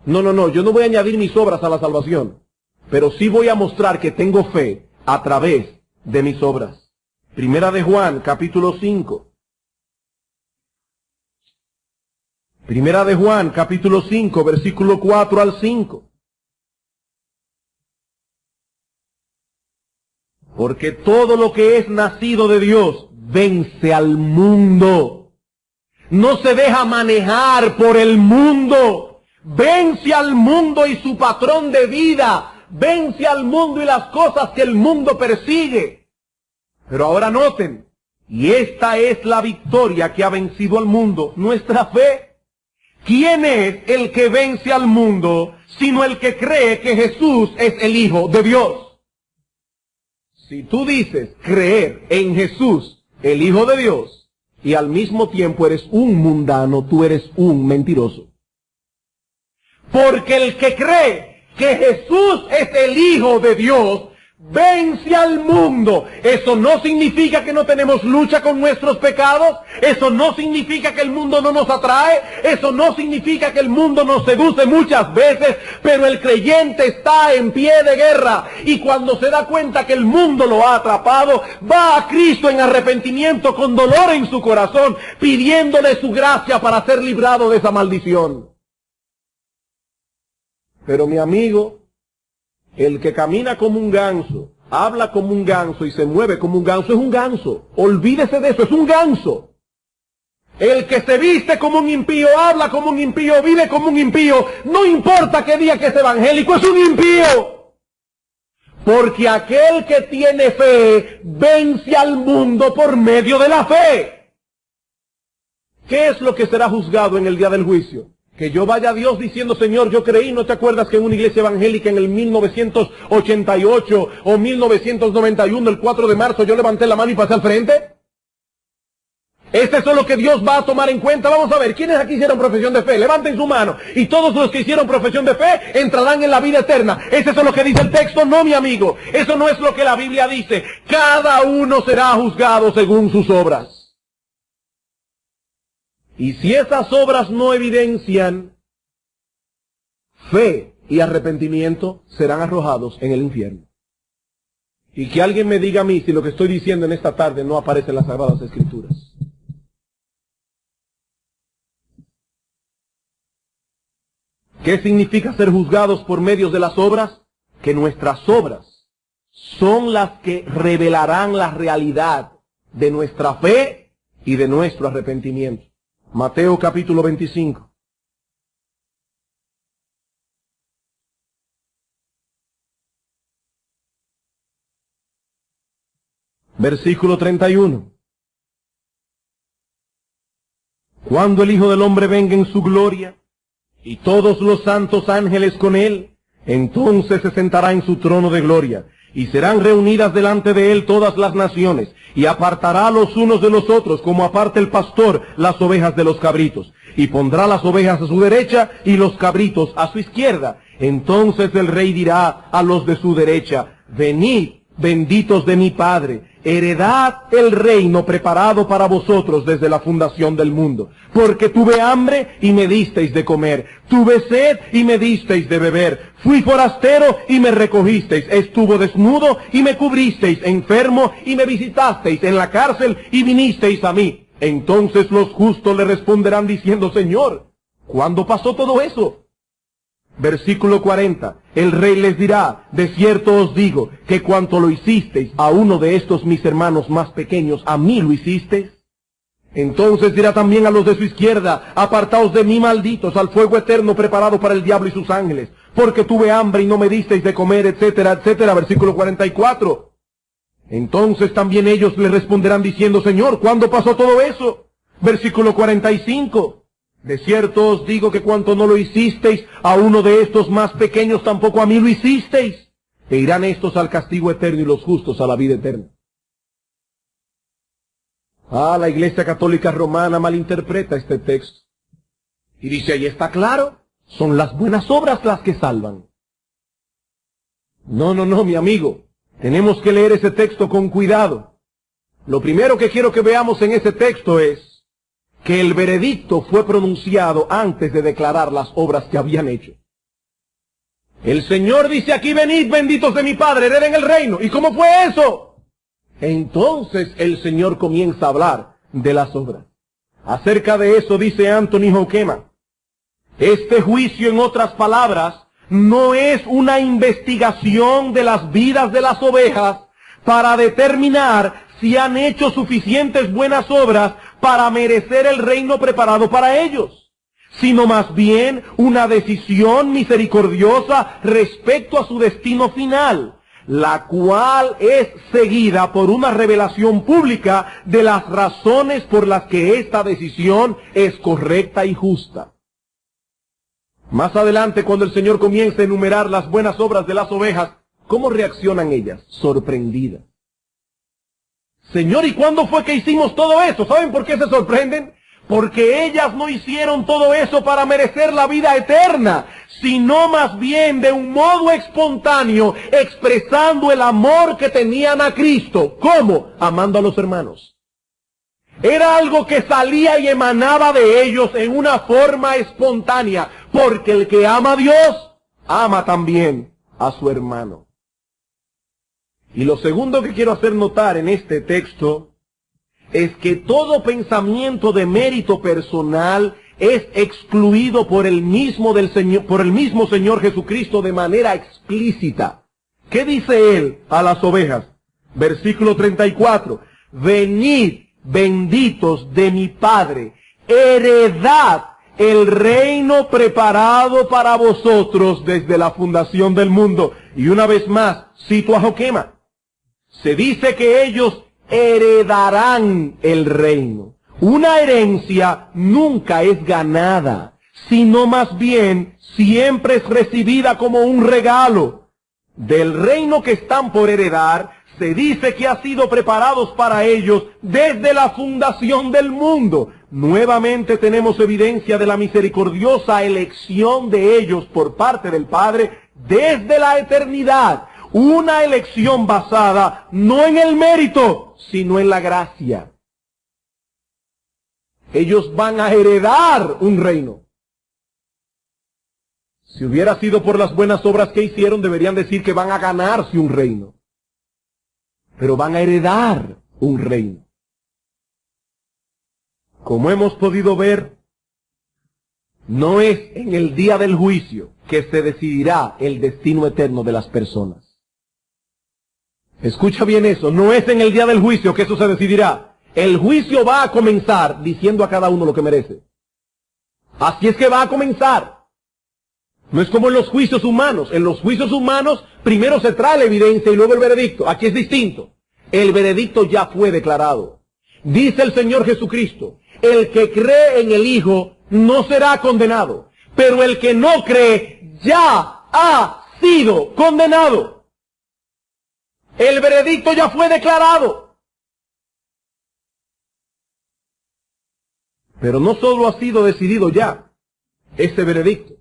No, yo no voy a añadir mis obras a la salvación, pero sí voy a mostrar que tengo fe a través de mis obras. Primera de Juan, capítulo 5. Primera de Juan, capítulo 5, versículo 4 al 5. Porque todo lo que es nacido de Dios vence al mundo. No se deja manejar por el mundo. Vence al mundo y su patrón de vida. Vence al mundo y las cosas que el mundo persigue. Pero ahora noten, y esta es la victoria que ha vencido al mundo: nuestra fe. ¿Quién es el que vence al mundo sino el que cree que Jesús es el Hijo de Dios? Si tú dices creer en Jesús, el Hijo de Dios, y al mismo tiempo eres un mundano, tú eres un mentiroso. Porque el que cree que Jesús es el Hijo de Dios, Vence al mundo. Eso no significa que no tenemos lucha con nuestros pecados. Eso no significa que el mundo no nos atrae. Eso no significa que el mundo nos seduce muchas veces. Pero el creyente está en pie de guerra. Y cuando se da cuenta que el mundo lo ha atrapado, va a Cristo en arrepentimiento con dolor en su corazón, pidiéndole su gracia para ser librado de esa maldición. Pero mi amigo, el que camina como un ganso, habla como un ganso y se mueve como un ganso, es un ganso. Olvídese de eso, es un ganso. El que se viste como un impío, habla como un impío, vive como un impío, no importa qué día que es evangélico, es un impío. Porque aquel que tiene fe vence al mundo por medio de la fe. ¿Qué es lo que será juzgado en el día del juicio? Que yo vaya a Dios diciendo, Señor, yo creí, ¿no te acuerdas que en una iglesia evangélica en el 1988 o 1991, el 4 de marzo, yo levanté la mano y pasé al frente? ¿Este es lo que Dios va a tomar en cuenta? Vamos a ver, ¿quiénes aquí hicieron profesión de fe? Levanten su mano. Y todos los que hicieron profesión de fe entrarán en la vida eterna. ¿Es eso lo que dice el texto? No, mi amigo. Eso no es lo que la Biblia dice. Cada uno será juzgado según sus obras. Y si esas obras no evidencian fe y arrepentimiento, serán arrojados en el infierno. Y que alguien me diga a mí si lo que estoy diciendo en esta tarde no aparece en las Sagradas Escrituras. ¿Qué significa ser juzgados por medios de las obras? Que nuestras obras son las que revelarán la realidad de nuestra fe y de nuestro arrepentimiento. Mateo capítulo 25. Versículo 31. Cuando el Hijo del Hombre venga en su gloria, y todos los santos ángeles con él, entonces se sentará en su trono de gloria, y serán reunidas delante de él todas las naciones, y apartará los unos de los otros, como aparta el pastor las ovejas de los cabritos, y pondrá las ovejas a su derecha y los cabritos a su izquierda. Entonces el rey dirá a los de su derecha, venid, benditos de mi Padre, heredad el reino preparado para vosotros desde la fundación del mundo. Porque tuve hambre y me disteis de comer, tuve sed y me disteis de beber, fui forastero y me recogisteis, estuve desnudo y me cubristeis, enfermo y me visitasteis, en la cárcel y vinisteis a mí. Entonces los justos le responderán diciendo, Señor, ¿cuándo pasó todo eso? Versículo 40. El rey les dirá, de cierto os digo, que cuanto lo hicisteis a uno de estos mis hermanos más pequeños, a mí lo hicisteis. Entonces dirá también a los de su izquierda, apartaos de mí, malditos, al fuego eterno preparado para el diablo y sus ángeles, porque tuve hambre y no me disteis de comer, etcétera, etcétera. Versículo 44. Entonces también ellos le responderán diciendo, Señor, ¿cuándo pasó todo eso? Versículo 45. De cierto os digo que cuanto no lo hicisteis a uno de estos más pequeños, tampoco a mí lo hicisteis. E irán estos al castigo eterno y los justos a la vida eterna. La Iglesia Católica Romana malinterpreta este texto. Y dice, ahí está claro, son las buenas obras las que salvan. No, mi amigo. Tenemos que leer ese texto con cuidado. Lo primero que quiero que veamos en ese texto es que el veredicto fue pronunciado antes de declarar las obras que habían hecho. El Señor dice aquí, venid, benditos de mi Padre, hereden el reino. ¿Y cómo fue eso? Entonces el Señor comienza a hablar de las obras. Acerca de eso dice Anthony Hoekema, este juicio, en otras palabras, no es una investigación de las vidas de las ovejas para determinar si han hecho suficientes buenas obras para merecer el reino preparado para ellos, sino más bien una decisión misericordiosa respecto a su destino final, la cual es seguida por una revelación pública de las razones por las que esta decisión es correcta y justa. Más adelante, cuando el Señor comienza a enumerar las buenas obras de las ovejas, ¿cómo reaccionan ellas? Sorprendidas. Señor, ¿y cuándo fue que hicimos todo eso? ¿Saben por qué se sorprenden? porque ellas no hicieron todo eso para merecer la vida eterna, sino más bien de un modo espontáneo, expresando el amor que tenían a Cristo. ¿Cómo? Amando a los hermanos. Era algo que salía y emanaba de ellos en una forma espontánea, porque el que ama a Dios, ama también a su hermano. Y lo segundo que quiero hacer notar en este texto es que todo pensamiento de mérito personal es excluido por el mismo Señor Jesucristo de manera explícita. ¿Qué dice él a las ovejas? Versículo 34. Venid, benditos de mi Padre, heredad el reino preparado para vosotros desde la fundación del mundo. Y una vez más, cito a Joquema. Se dice que ellos heredarán el reino. Una herencia nunca es ganada, sino más bien siempre es recibida como un regalo. Del reino que están por heredar, se dice que ha sido preparados para ellos desde la fundación del mundo. Nuevamente tenemos evidencia de la misericordiosa elección de ellos por parte del Padre desde la eternidad. Una elección basada no en el mérito, sino en la gracia. Ellos van a heredar un reino. Si hubiera sido por las buenas obras que hicieron, deberían decir que van a ganarse un reino. Pero van a heredar un reino. Como hemos podido ver, no es en el día del juicio que se decidirá el destino eterno de las personas. Escucha bien eso, no es en el día del juicio que eso se decidirá. El juicio va a comenzar diciendo a cada uno lo que merece. Así es que va a comenzar. No es como en los juicios humanos. En los juicios humanos primero se trae la evidencia y luego el veredicto. Aquí es distinto. El veredicto ya fue declarado. Dice el Señor Jesucristo, el que cree en el Hijo no será condenado, pero el que no cree ya ha sido condenado. El veredicto ya fue declarado. Pero no solo ha sido decidido ya ese veredicto,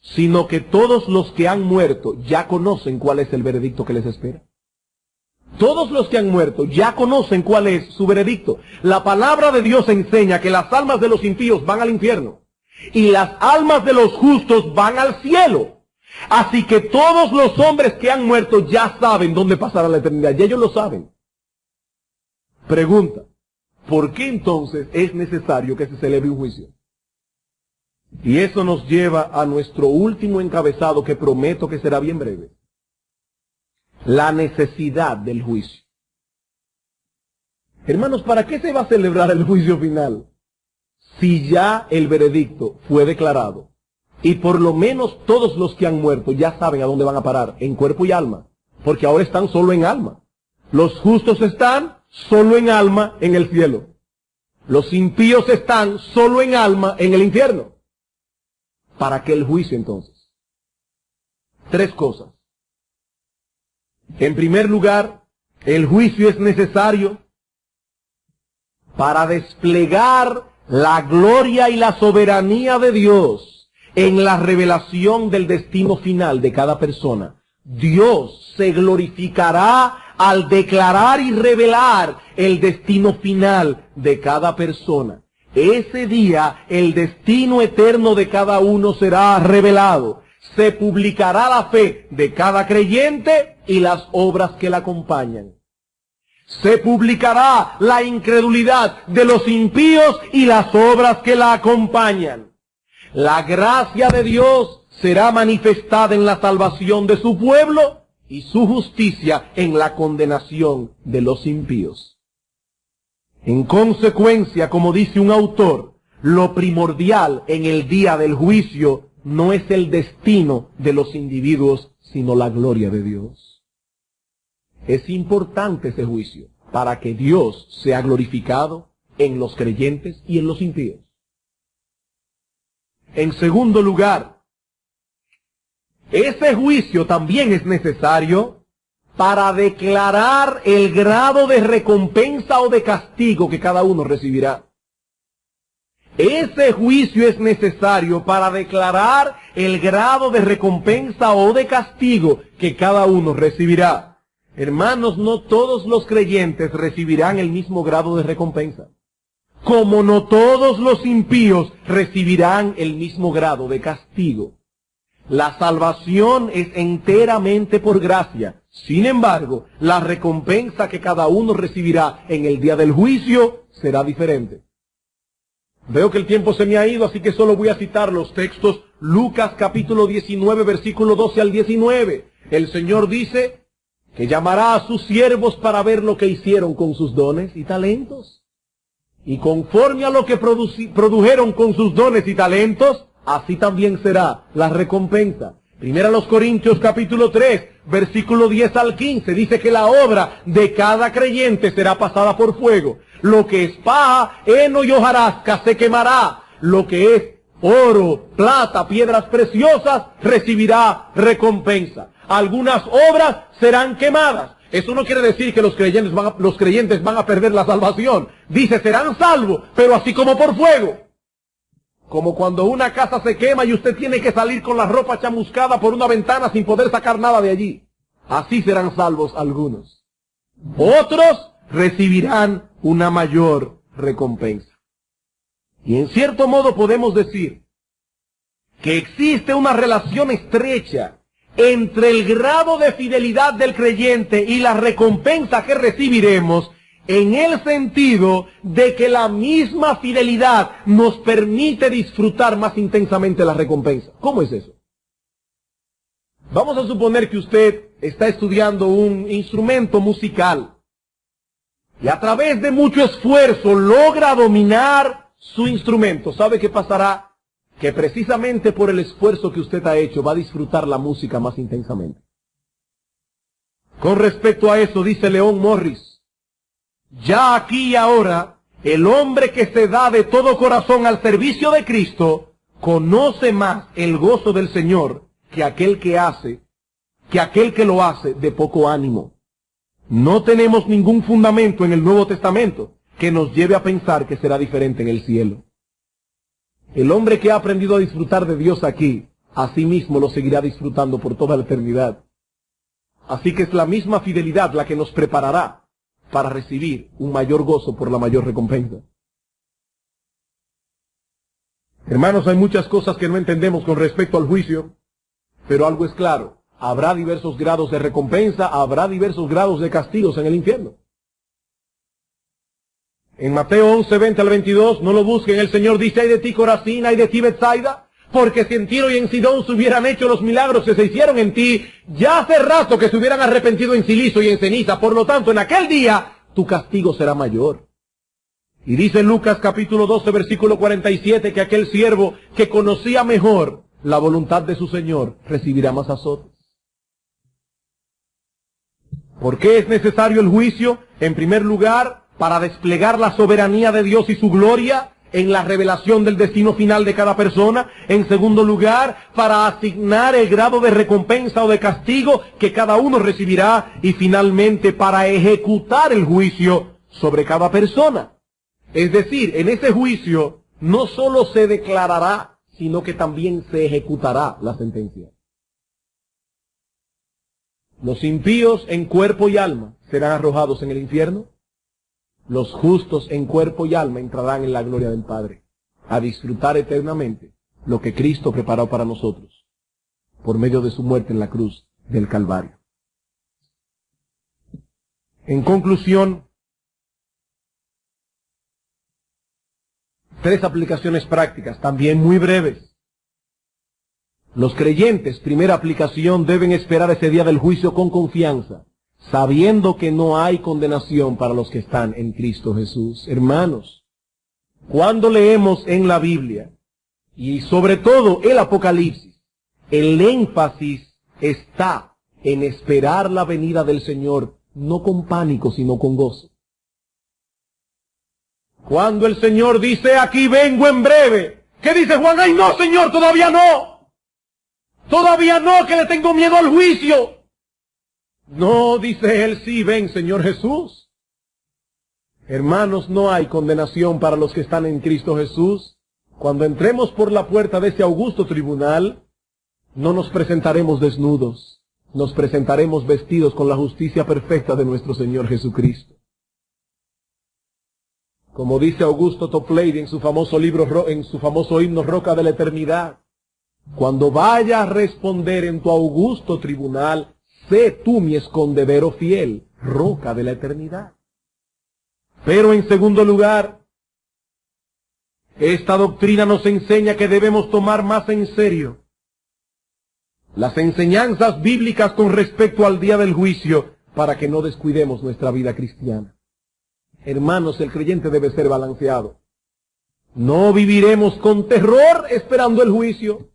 sino que todos los que han muerto ya conocen cuál es el veredicto que les espera. Todos los que han muerto ya conocen cuál es su veredicto. La palabra de Dios enseña que las almas de los impíos van al infierno y las almas de los justos van al cielo. Así que todos los hombres que han muerto ya saben dónde pasará la eternidad. Y ellos lo saben. Pregunta, ¿por qué entonces es necesario que se celebre un juicio? Y eso nos lleva a nuestro último encabezado, que prometo que será bien breve. La necesidad del juicio. Hermanos, ¿para qué se va a celebrar el juicio final si ya el veredicto fue declarado? Y por lo menos todos los que han muerto ya saben a dónde van a parar, en cuerpo y alma, porque ahora están solo en alma. Los justos están solo en alma en el cielo. Los impíos están solo en alma en el infierno. ¿Para qué el juicio entonces? Tres cosas. En primer lugar, el juicio es necesario para desplegar la gloria y la soberanía de Dios en la revelación del destino final de cada persona. Dios se glorificará al declarar y revelar el destino final de cada persona. Ese día el destino eterno de cada uno será revelado. Se publicará la fe de cada creyente y las obras que la acompañan. Se publicará la incredulidad de los impíos y las obras que la acompañan. La gracia de Dios será manifestada en la salvación de su pueblo y su justicia en la condenación de los impíos. En consecuencia, como dice un autor, lo primordial en el día del juicio no es el destino de los individuos, sino la gloria de Dios. Es importante ese juicio para que Dios sea glorificado en los creyentes y en los impíos. En segundo lugar, ese juicio también es necesario para declarar el grado de recompensa o de castigo que cada uno recibirá. Ese juicio es necesario para declarar el grado de recompensa o de castigo que cada uno recibirá. Hermanos, no todos los creyentes recibirán el mismo grado de recompensa, como no todos los impíos recibirán el mismo grado de castigo. La salvación es enteramente por gracia. Sin embargo, la recompensa que cada uno recibirá en el día del juicio será diferente. Veo que el tiempo se me ha ido, así que solo voy a citar los textos. Lucas capítulo 19, versículo 12 al 19. El Señor dice que llamará a sus siervos para ver lo que hicieron con sus dones y talentos. Y conforme a lo que produjeron con sus dones y talentos, así también será la recompensa. Primera los Corintios capítulo 3, versículo 10 al 15, dice que la obra de cada creyente será pasada por fuego. Lo que es paja, heno y hojarasca se quemará. Lo que es oro, plata, piedras preciosas, recibirá recompensa. Algunas obras serán quemadas. Eso no quiere decir que los creyentes van a perder la salvación. Dice, serán salvos, pero así como por fuego. Como cuando una casa se quema y usted tiene que salir con la ropa chamuscada por una ventana sin poder sacar nada de allí. Así serán salvos algunos. Otros recibirán una mayor recompensa. Y en cierto modo podemos decir que existe una relación estrecha entre el grado de fidelidad del creyente y la recompensa que recibiremos, en el sentido de que la misma fidelidad nos permite disfrutar más intensamente la recompensa. ¿Cómo es eso? Vamos a suponer que usted está estudiando un instrumento musical y a través de mucho esfuerzo logra dominar su instrumento. ¿Sabe qué pasará? Que precisamente por el esfuerzo que usted ha hecho va a disfrutar la música más intensamente. Con respecto a eso dice León Morris: ya aquí y ahora, el hombre que se da de todo corazón al servicio de Cristo, conoce más el gozo del Señor que aquel que lo hace de poco ánimo. No tenemos ningún fundamento en el Nuevo Testamento que nos lleve a pensar que será diferente en el cielo. El hombre que ha aprendido a disfrutar de Dios aquí, a sí mismo lo seguirá disfrutando por toda la eternidad. Así que es la misma fidelidad la que nos preparará para recibir un mayor gozo por la mayor recompensa. Hermanos, hay muchas cosas que no entendemos con respecto al juicio, pero algo es claro: habrá diversos grados de recompensa, habrá diversos grados de castigos en el infierno. En Mateo 11, 20 al 22, no lo busquen, el Señor dice: ay de ti Corazín, ay de ti Betsaida, porque si en Tiro y en Sidón se hubieran hecho los milagros que se hicieron en ti, ya hace rato que se hubieran arrepentido en silicio y en ceniza. Por lo tanto, en aquel día, tu castigo será mayor. Y dice Lucas capítulo 12, versículo 47, que aquel siervo que conocía mejor la voluntad de su Señor recibirá más azotes. ¿Por qué es necesario el juicio? En primer lugar, para desplegar la soberanía de Dios y su gloria en la revelación del destino final de cada persona. En segundo lugar, para asignar el grado de recompensa o de castigo que cada uno recibirá. Y finalmente, para ejecutar el juicio sobre cada persona. Es decir, en ese juicio no solo se declarará, sino que también se ejecutará la sentencia. Los impíos en cuerpo y alma serán arrojados en el infierno. Los justos en cuerpo y alma entrarán en la gloria del Padre, a disfrutar eternamente lo que Cristo preparó para nosotros, por medio de su muerte en la cruz del Calvario. En conclusión, 3 aplicaciones prácticas, también muy breves. Los creyentes, primera aplicación, deben esperar ese día del juicio con confianza, sabiendo que no hay condenación para los que están en Cristo Jesús. Hermanos, cuando leemos en la Biblia, y sobre todo el Apocalipsis, el énfasis está en esperar la venida del Señor, no con pánico, sino con gozo. Cuando el Señor dice: aquí vengo en breve, ¿qué dice Juan? ¡Ay no, Señor, todavía no! ¡Todavía no, que le tengo miedo al juicio! No, dice él: sí, ven, Señor Jesús. Hermanos, no hay condenación para los que están en Cristo Jesús. Cuando entremos por la puerta de ese augusto tribunal, no nos presentaremos desnudos, nos presentaremos vestidos con la justicia perfecta de nuestro Señor Jesucristo. Como dice Augusto Toplady en su famoso libro, en su famoso himno Roca de la Eternidad, cuando vaya a responder en tu augusto tribunal, sé tú mi escondedero fiel, Roca de la Eternidad. Pero en segundo lugar, esta doctrina nos enseña que debemos tomar más en serio las enseñanzas bíblicas con respecto al día del juicio para que no descuidemos nuestra vida cristiana. Hermanos, el creyente debe ser balanceado. No viviremos con terror esperando el juicio,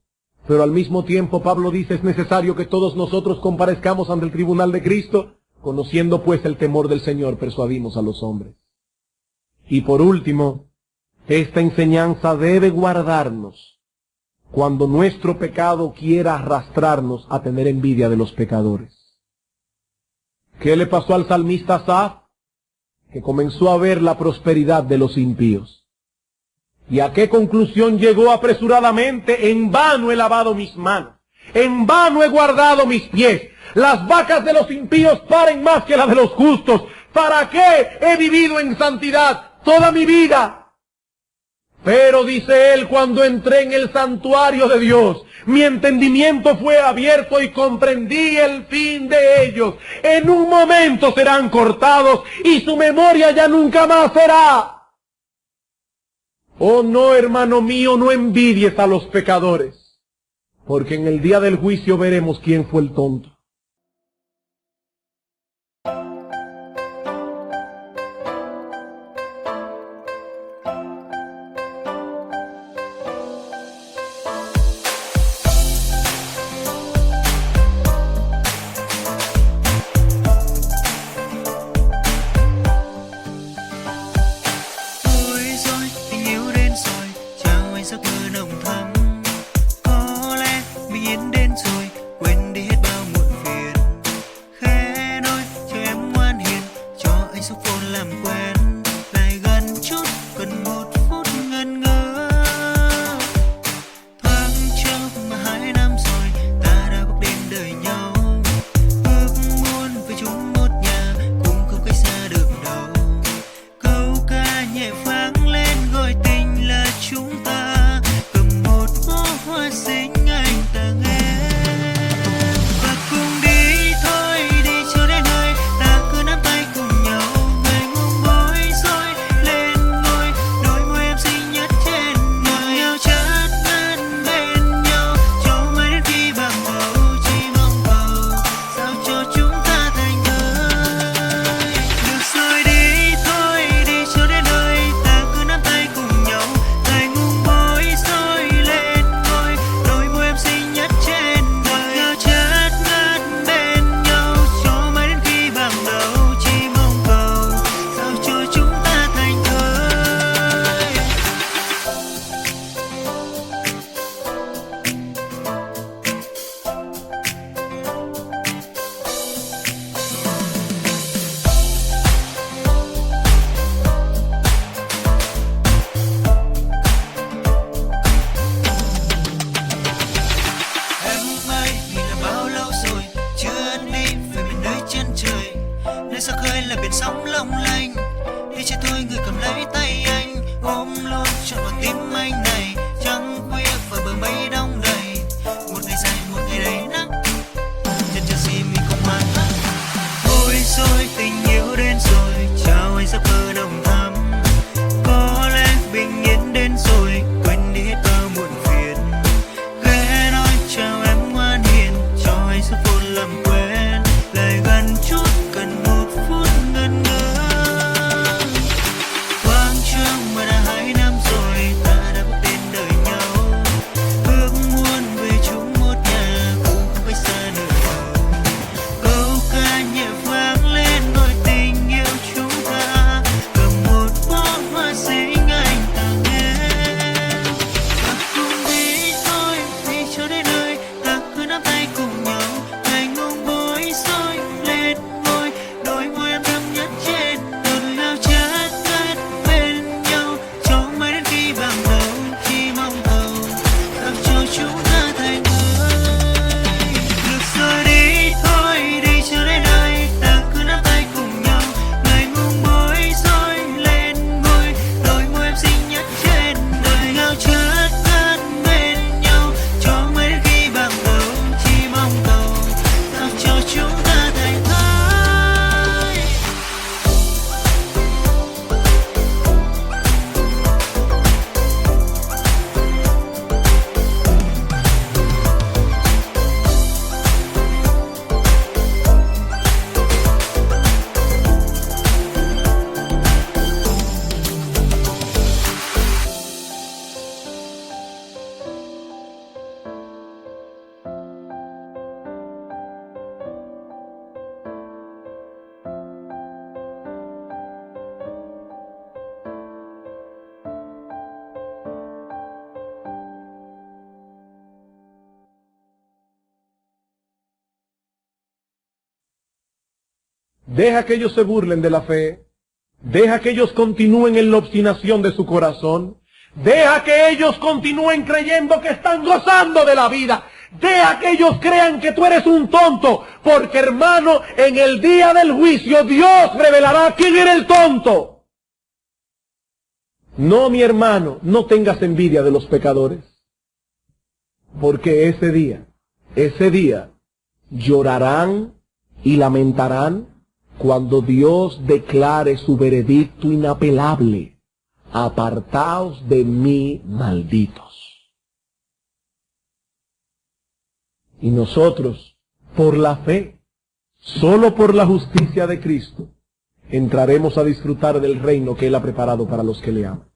pero al mismo tiempo Pablo dice es necesario que todos nosotros comparezcamos ante el tribunal de Cristo, conociendo pues el temor del Señor persuadimos a los hombres. Y por último, esta enseñanza debe guardarnos cuando nuestro pecado quiera arrastrarnos a tener envidia de los pecadores. ¿Qué le pasó al salmista Asaf? Que comenzó a ver la prosperidad de los impíos. ¿Y a qué conclusión llegó apresuradamente? En vano he lavado mis manos, en vano he guardado mis pies. Las vacas de los impíos paren más que las de los justos. ¿Para qué he vivido en santidad toda mi vida? Pero dice él, cuando entré en el santuario de Dios, mi entendimiento fue abierto y comprendí el fin de ellos. En un momento serán cortados y su memoria ya nunca más será. Oh no, hermano mío, no envidies a los pecadores, porque en el día del juicio veremos quién fue el tonto. Làm quen lại gần chút cần một phút ngần ngơ. Deja que ellos se burlen de la fe. Deja que ellos continúen en la obstinación de su corazón. Deja que ellos continúen creyendo que están gozando de la vida. Deja que ellos crean que tú eres un tonto. Porque, hermano, en el día del juicio Dios revelará quién era el tonto. No, mi hermano, no tengas envidia de los pecadores. Porque ese día, llorarán y lamentarán cuando Dios declare su veredicto inapelable. Apartaos de mí, malditos. Y nosotros, por la fe, solo por la justicia de Cristo, entraremos a disfrutar del reino que Él ha preparado para los que le aman.